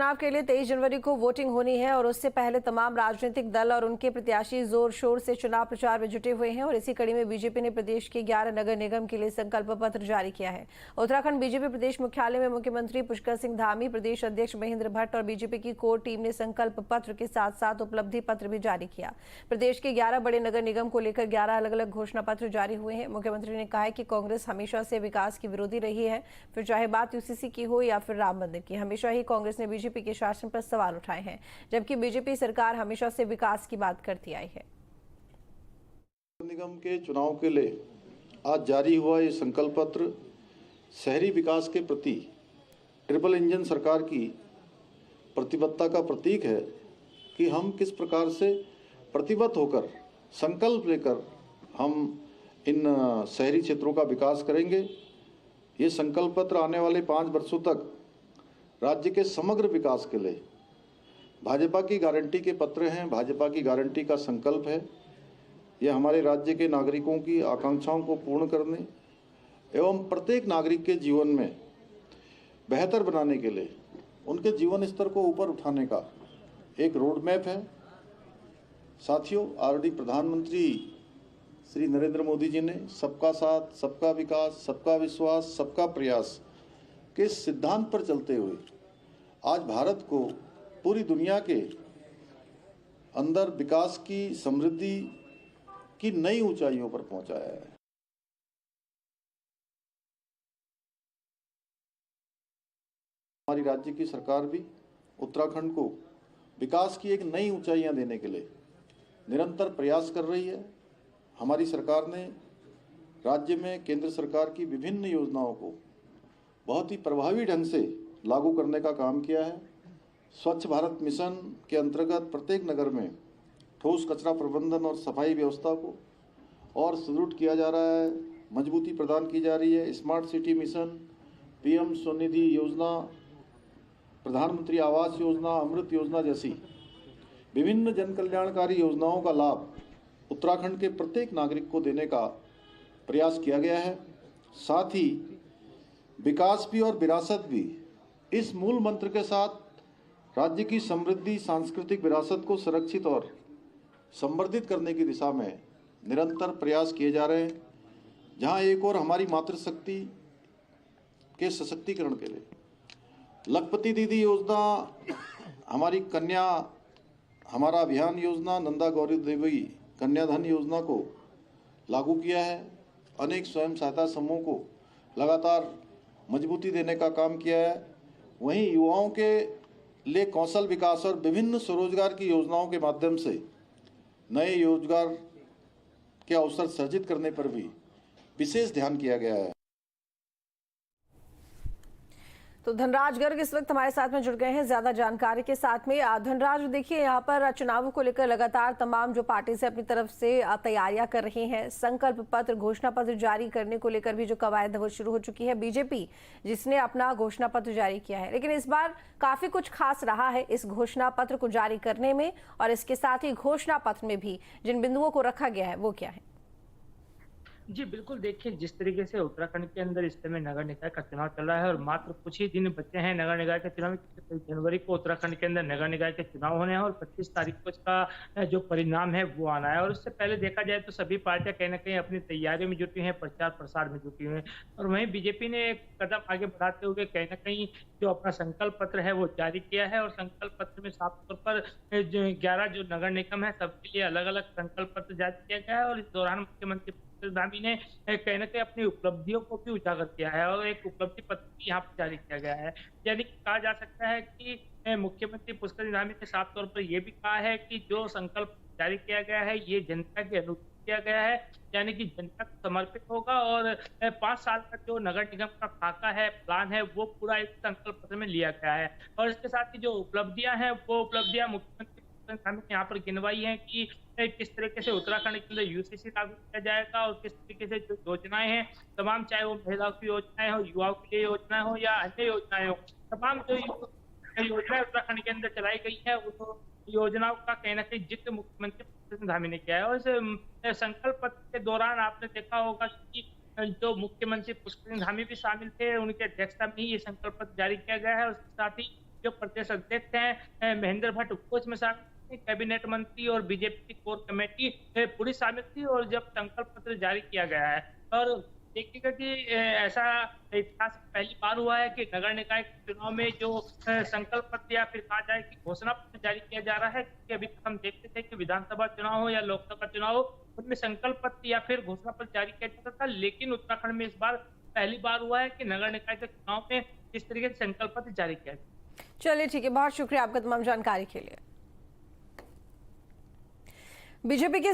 चुनाव के लिए 23 जनवरी को वोटिंग होनी है और उससे पहले तमाम राजनीतिक दल और उनके प्रत्याशी जोर शोर से चुनाव प्रचार में जुटे हुए हैं और इसी कड़ी में बीजेपी ने प्रदेश के 11 नगर निगम के लिए संकल्प पत्र जारी किया है। उत्तराखंड बीजेपी प्रदेश मुख्यालय में मुख्यमंत्री पुष्कर सिंह धामी, प्रदेश अध्यक्ष महेंद्र भट्ट और बीजेपी की कोर टीम ने संकल्प पत्र के साथ साथ उपलब्धि पत्र भी जारी किया। प्रदेश के 11 बड़े नगर निगम को लेकर 11 अलग अलग घोषणा पत्र जारी हुए हैं। मुख्यमंत्री ने कहा है कि कांग्रेस हमेशा से विकास की विरोधी रही है, फिर चाहे बात यूसीसी की हो या फिर राम मंदिर की। हमेशा ही कांग्रेस ने बीजेपी के शासन पर सवाल उठाए हैं, जबकि बीजेपी सरकार हमेशा से विकास की बात करती आई है। निगम के चुनाव के लिए आज जारी हुआ ये संकल्प पत्र शहरी विकास के प्रति ट्रिपल इंजन सरकार की प्रतिबद्धता का प्रतीक है कि हम किस प्रकार से प्रतिबद्ध होकर संकल्प लेकर हम इन शहरी क्षेत्रों का विकास करेंगे। ये संकल्प पत्र आने वाले 5 वर्षों तक राज्य के समग्र विकास के लिए भाजपा की गारंटी के पत्र हैं, भाजपा की गारंटी का संकल्प है। यह हमारे राज्य के नागरिकों की आकांक्षाओं को पूर्ण करने एवं प्रत्येक नागरिक के जीवन में बेहतर बनाने के लिए उनके जीवन स्तर को ऊपर उठाने का एक रोड मैप है। साथियों, ऑलरेडी प्रधानमंत्री श्री नरेंद्र मोदी जी ने सबका साथ, सबका विकास, सबका विश्वास, सबका प्रयास के सिद्धांत पर चलते हुए आज भारत को पूरी दुनिया के अंदर विकास की, समृद्धि की नई ऊंचाइयों पर पहुंचाया है। हमारी राज्य की सरकार भी उत्तराखंड को विकास की एक नई ऊंचाइयां देने के लिए निरंतर प्रयास कर रही है। हमारी सरकार ने राज्य में केंद्र सरकार की विभिन्न योजनाओं को बहुत ही प्रभावी ढंग से लागू करने का काम किया है। स्वच्छ भारत मिशन के अंतर्गत प्रत्येक नगर में ठोस कचरा प्रबंधन और सफाई व्यवस्था को और सुदृढ़ किया जा रहा है, मजबूती प्रदान की जा रही है। Smart city mission, PM Svanidhi योजना, प्रधानमंत्री आवास योजना, अमृत योजना जैसी विभिन्न जन कल्याणकारी योजनाओं का लाभ उत्तराखंड के प्रत्येक नागरिक को देने का प्रयास किया गया है। साथ ही विकास भी और विरासत भी, इस मूल मंत्र के साथ राज्य की समृद्धि, सांस्कृतिक विरासत को सुरक्षित और संवर्धित करने की दिशा में निरंतर प्रयास किए जा रहे हैं। जहां एक और हमारी मातृशक्ति के सशक्तिकरण के लिए लखपति दीदी योजना, हमारी कन्या हमारा अभियान योजना, नंदा गौरी देवी कन्याधन योजना को लागू किया है। अनेक स्वयं सहायता समूह को लगातार मजबूती देने का काम किया है। वहीं युवाओं के लिए कौशल विकास और विभिन्न स्वरोजगार की योजनाओं के माध्यम से नए रोजगार के अवसर सृजित करने पर भी विशेष ध्यान किया गया है। तो धनराज गर्ग इस वक्त हमारे साथ में जुड़ गए हैं ज्यादा जानकारी के साथ में। धनराज, देखिए यहाँ पर चुनावों को लेकर लगातार तमाम जो पार्टी से अपनी तरफ से तैयारियां कर रही हैं, संकल्प पत्र, घोषणा पत्र जारी करने को लेकर भी जो कवायद है वो शुरू हो चुकी है। बीजेपी जिसने अपना घोषणा पत्र जारी किया है, लेकिन इस बार काफी कुछ खास रहा है इस घोषणा पत्र को जारी करने में, और इसके साथ ही घोषणा पत्र में भी जिन बिंदुओं को रखा गया है वो क्या है? जी बिल्कुल, देखिए जिस तरीके से उत्तराखंड के अंदर इस समय नगर निकाय का चुनाव चल रहा है और मात्र कुछ ही दिन बचे हैं नगर निकाय के चुनाव में। 23 जनवरी को उत्तराखंड के अंदर नगर निकाय के चुनाव होने हैं और 25 तारीख को इसका जो परिणाम है वो आना है। और उससे पहले देखा जाए तो सभी पार्टियां कहीं ना कहीं अपनी तैयारियों में जुटी हैं, प्रचार प्रसार में जुटी हुई हैं। और वहीं बीजेपी ने एक कदम आगे बढ़ाते हुए कहीं ना कहीं जो अपना संकल्प पत्र है वो जारी किया है। और संकल्प पत्र में साफ तौर पर 11 जो नगर निगम है सबके लिए अलग अलग संकल्प पत्र जारी किया गया है। और इस दौरान मुख्यमंत्री धामी ने कहीं ना कहीं अपनी उपलब्धियों को भी उजागर किया है और एक उपलब्धि पत्र भी यहाँ पर जारी किया गया है। यानी कि कहा जा सकता है कि मुख्यमंत्री पुष्कर सिंह धामी ने साफ तौर पर यह भी कहा है कि जो संकल्प जारी किया गया है ये जनता के अनुरूप किया गया है, यानी कि जनता को समर्पित होगा। और 5 साल का जो नगर निगम का खाका है, प्लान है, वो पूरा इस संकल्प पत्र में लिया गया है। और इसके साथ ही जो उपलब्धियां हैं वो उपलब्धियां मुख्यमंत्री यहाँ पर गिनवाई है कि किस तरीके से उत्तराखंड के अंदर यूसीसी लागू किया जाएगा और किस तरीके से जो योजनाएं हैं तमाम, चाहे वो महिलाओं की योजनाएं हो, युवाओं के लिए योजनाएं हो या अन्य योजनाएं हो, तमाम जो योजनाएं उत्तराखंड के अंदर चलाई गई है उस योजनाओं का कहीं ना कहीं जिक्र मुख्यमंत्री पुष्कर सिंह धामी ने किया है। और इस संकल्प पत्र के दौरान आपने देखा होगा कि जो मुख्यमंत्री पुष्कर सिंह धामी भी शामिल थे, उनकी अध्यक्षता में ही ये संकल्प पत्र जारी किया गया है। उसके साथ ही जो प्रदेश अध्यक्ष हैं महेंद्र भट्ट वो इसमें शामिल थे, कैबिनेट मंत्री और बीजेपी की कोर कमेटी पूरी शामिल थी। और जब संकल्प पत्र जारी किया गया है और देखिएगा कि ऐसा इतिहास में पहली बार हुआ है कि नगर निकाय के चुनाव में जो संकल्प पत्र या फिर कहा जाए कि घोषणा पत्र जारी किया जा रहा है, क्योंकि अभी तक हम देखते थे कि विधानसभा चुनाव हो या लोकसभा चुनाव हो, उनमें संकल्प पत्र या फिर घोषणा पत्र जारी किया जाता था। लेकिन उत्तराखंड में इस बार पहली बार हुआ है कि नगर निकाय के चुनाव में किस तरीके से संकल्प पत्र जारी किया गया। चलिए ठीक है, बहुत शुक्रिया आपका तमाम जानकारी के लिए। बीजेपी के